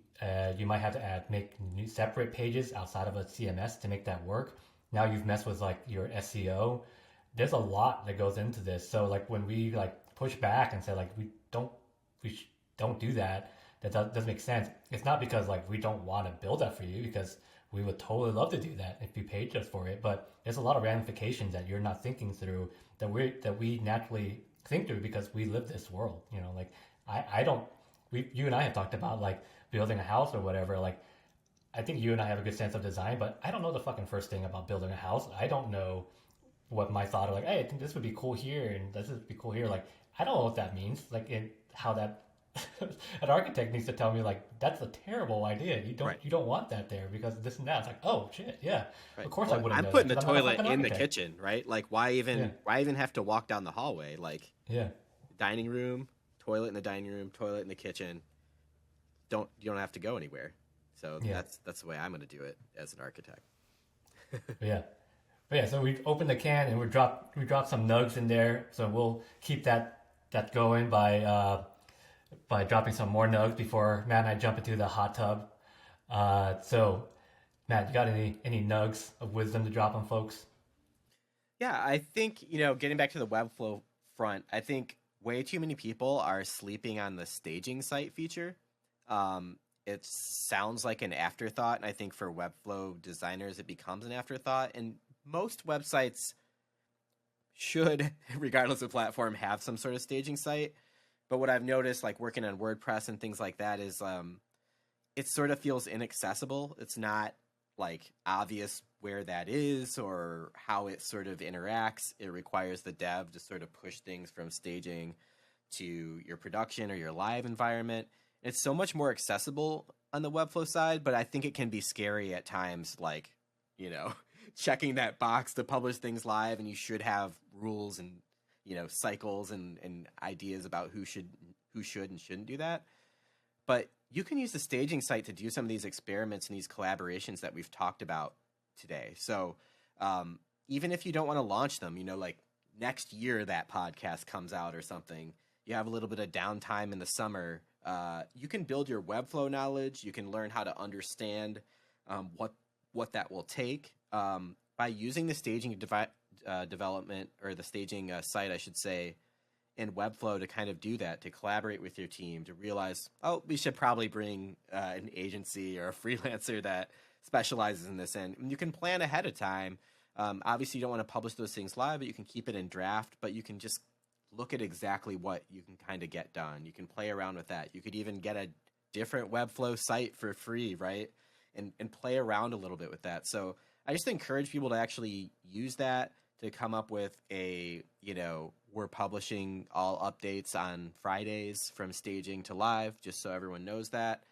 might have to make new separate pages outside of a CMS to make that work. Now you've messed with like your SEO. There's a lot that goes into this. So like when we like push back and say like we don't do that, that doesn't make sense. It's not because like we don't want to build that for you, because we would totally love to do that if you paid us for it. But there's a lot of ramifications that you're not thinking through that we naturally think through because we live this world. Like you and I have talked about like building a house or whatever. Like I think you and I have a good sense of design, but I don't know the fucking first thing about building a house. I don't know what my thought of like, hey, I think this would be cool here and this would be cool here. Like I don't know what that means. Like how that an architect needs to tell me like that's a terrible idea. You don't want that there because this and that. It's like, oh shit, yeah. Right. Of course I wouldn't. I'm putting the toilet in the kitchen, right? Like why even have to walk down the hallway? Like dining room, toilet in the dining room, toilet in the kitchen. You don't have to go anywhere. So that's the way I'm going to do it as an architect. So we opened the can and we dropped some nugs in there. So we'll keep that going by dropping some more nugs before Matt and I jump into the hot tub. So Matt, you got any nugs of wisdom to drop on folks? Yeah, I think, getting back to the Webflow front, I think way too many people are sleeping on the staging site feature. It sounds like an afterthought, and I think for Webflow designers, it becomes an afterthought. And most websites should, regardless of platform, have some sort of staging site. But what I've noticed, like working on WordPress and things like that, is it sort of feels inaccessible. It's not like obvious where that is or how it sort of interacts. It requires the dev to sort of push things from staging to your production or your live environment. It's so much more accessible on the Webflow side, but I think it can be scary at times, like, you know, checking that box to publish things live, and you should have rules and, you know, cycles and ideas about who should and shouldn't do that. But you can use the staging site to do some of these experiments and these collaborations that we've talked about today. So even if you don't want to launch them, you know, like next year that podcast comes out or something, you have a little bit of downtime in the summer, you can build your Webflow knowledge. You can learn how to understand what that will take by using the staging development, or the staging site, I should say, in Webflow to kind of do that, to collaborate with your team, to realize, oh, we should probably bring an agency or a freelancer that specializes in this. And you can plan ahead of time. Obviously, you don't want to publish those things live, but you can keep it in draft, but you can just look at exactly what you can kind of get done. You can play around with that. You could even get a different Webflow site for free, right? And play around a little bit with that. So I just encourage people to actually use that to come up with a, you know, we're publishing all updates on Fridays from staging to live, just so everyone knows that.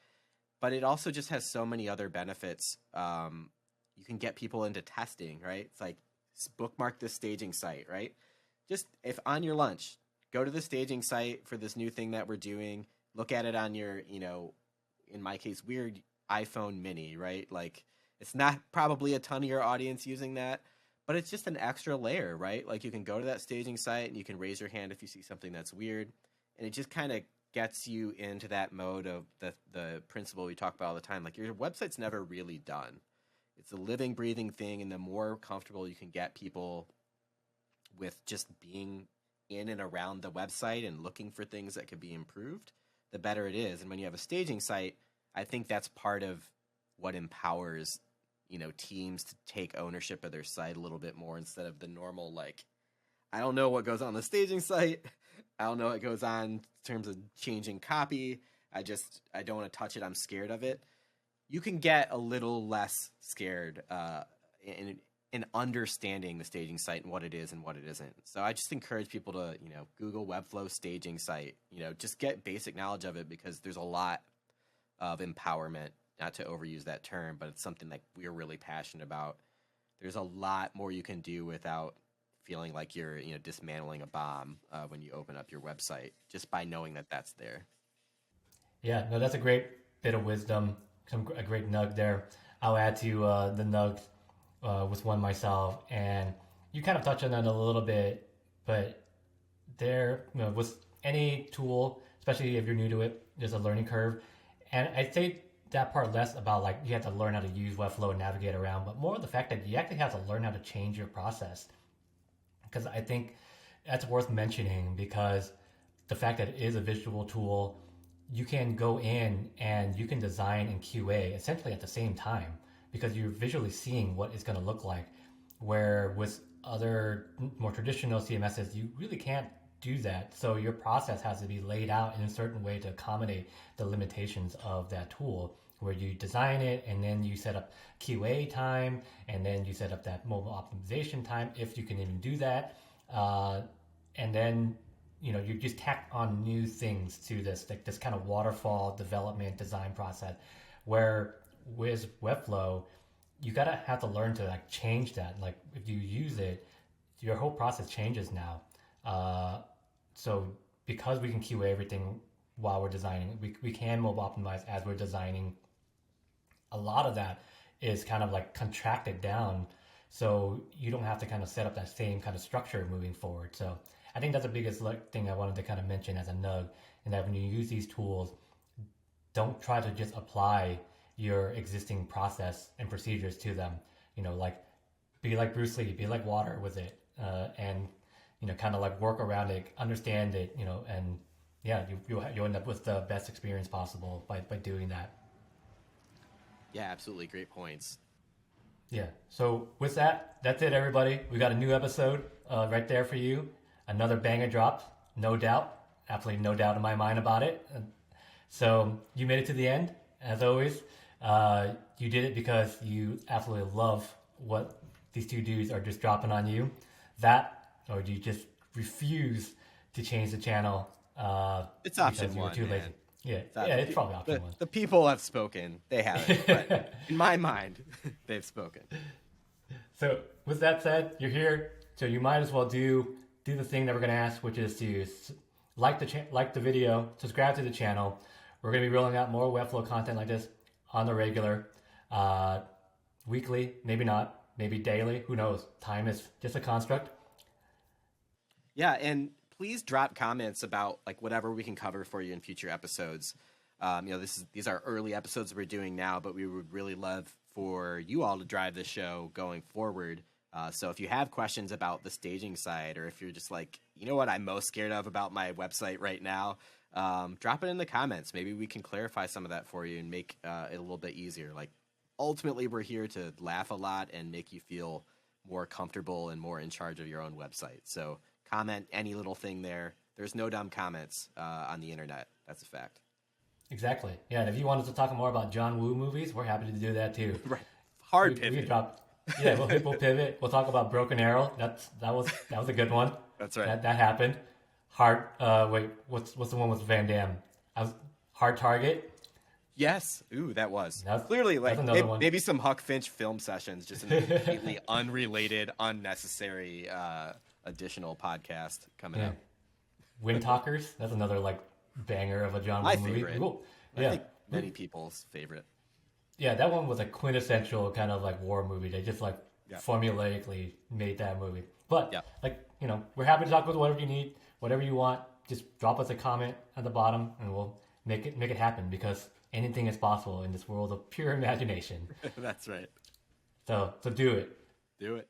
But it also just has so many other benefits. You can get people into testing, right? It's like, bookmark this staging site, right? Just if on your lunch, go to the staging site for this new thing that we're doing, look at it on your, you know, in my case, weird iPhone mini, right? Like, it's not probably a ton of your audience using that, but it's just an extra layer, right? Like, you can go to that staging site and you can raise your hand if you see something that's weird. And it just kind of gets you into that mode of the principle we talk about all the time. Like, your website's never really done. It's a living, breathing thing. And the more comfortable you can get people with just being in and around the website and looking for things that could be improved, the better it is. And when you have a staging site, I think that's part of what empowers, you know, teams to take ownership of their site a little bit more, instead of the normal, like, I don't know what goes on the staging site. I don't know what goes on in terms of changing copy. I don't want to touch it. I'm scared of it. You can get a little less scared in understanding the staging site and what it is and what it isn't. So I just encourage people to, you know, Google Webflow staging site, you know, just get basic knowledge of it, because there's a lot of empowerment, not to overuse that term, but it's something that we're really passionate about. There's a lot more you can do without feeling like you're, you know, dismantling a bomb when you open up your website, just by knowing that that's there. Yeah, no, that's a great bit of wisdom, a great nug there. I'll add to the nugs with one myself, and you kind of touched on that a little bit, but there, you know, with any tool, especially if you're new to it, there's a learning curve. And I'd say that part less about like you have to learn how to use Webflow and navigate around, but more the fact that you actually have to learn how to change your process. Because I think that's worth mentioning, because the fact that it is a visual tool, you can go in and you can design and QA essentially at the same time, because you're visually seeing what it's going to look like. Where with other more traditional CMSs, you really can't do that. So your process has to be laid out in a certain way to accommodate the limitations of that tool, where you design it and then you set up QA time, and then you set up that mobile optimization time, if you can even do that. And then, you know, you just tack on new things to this, like this kind of waterfall development design process, where with Webflow, you gotta have to learn to like change that. Like if you use it, your whole process changes now. So because we can QA everything while we're designing, we can mobile optimize as we're designing. A lot of that is kind of like contracted down, so you don't have to kind of set up that same kind of structure moving forward. So I think that's the biggest thing I wanted to kind of mention as a nug, and that when you use these tools, don't try to just apply your existing process and procedures to them. You know, like be like Bruce Lee, be like water with it, and you know, kind of like work around it, understand it, you know, and yeah, you'll end up with the best experience possible by doing that. Yeah, absolutely. Great points. Yeah. So with that, that's it, everybody. We got a new episode right there for you. Another banger dropped, no doubt. Absolutely no doubt in my mind about it. So you made it to the end. As always, You did it because you absolutely love what these two dudes are just dropping on you. That, or you just refuse to change the channel It's option because you were one, too man. lazy. Yeah, it's probably option one. The people have spoken. They haven't. But in my mind, they've spoken. So with that said, you're here, so you might as well do the thing that we're going to ask, which is to like the video, subscribe to the channel. We're going to be rolling out more Webflow content like this on the regular, weekly, maybe not, maybe daily. Who knows? Time is just a construct. Yeah, and please drop comments about like whatever we can cover for you in future episodes. These are early episodes we're doing now, but we would really love for you all to drive the show going forward. So if you have questions about the staging side, or if you're just like, you know what I'm most scared of about my website right now, drop it in the comments. Maybe we can clarify some of that for you and make it a little bit easier. Like, ultimately, we're here to laugh a lot and make you feel more comfortable and more in charge of your own website. So comment any little thing there. There's no dumb comments on the internet. That's a fact. Exactly. Yeah, and if you want us to talk more about John Woo movies, we're happy to do that too. Right. Hard We pivot. can drop. Yeah, we'll pivot. We'll talk about Broken Arrow. That was a good one. That's right. That happened. What's the one with Van Damme? Hard Target. Yes. Ooh, that was. That's- Clearly, like, that's another one. maybe some Huck Finch film sessions, just an completely unrelated, unnecessary additional podcast coming up. Wind Talkers. That's another like banger of a John Woo My movie. favorite. Cool. I Yeah. think many people's favorite. Yeah, that one was a quintessential kind of like war movie. They just like formulaically made that movie. But we're happy to talk with whatever you need, whatever you want. Just drop us a comment at the bottom, and we'll make it happen, because anything is possible in this world of pure imagination. That's right. So do it. Do it.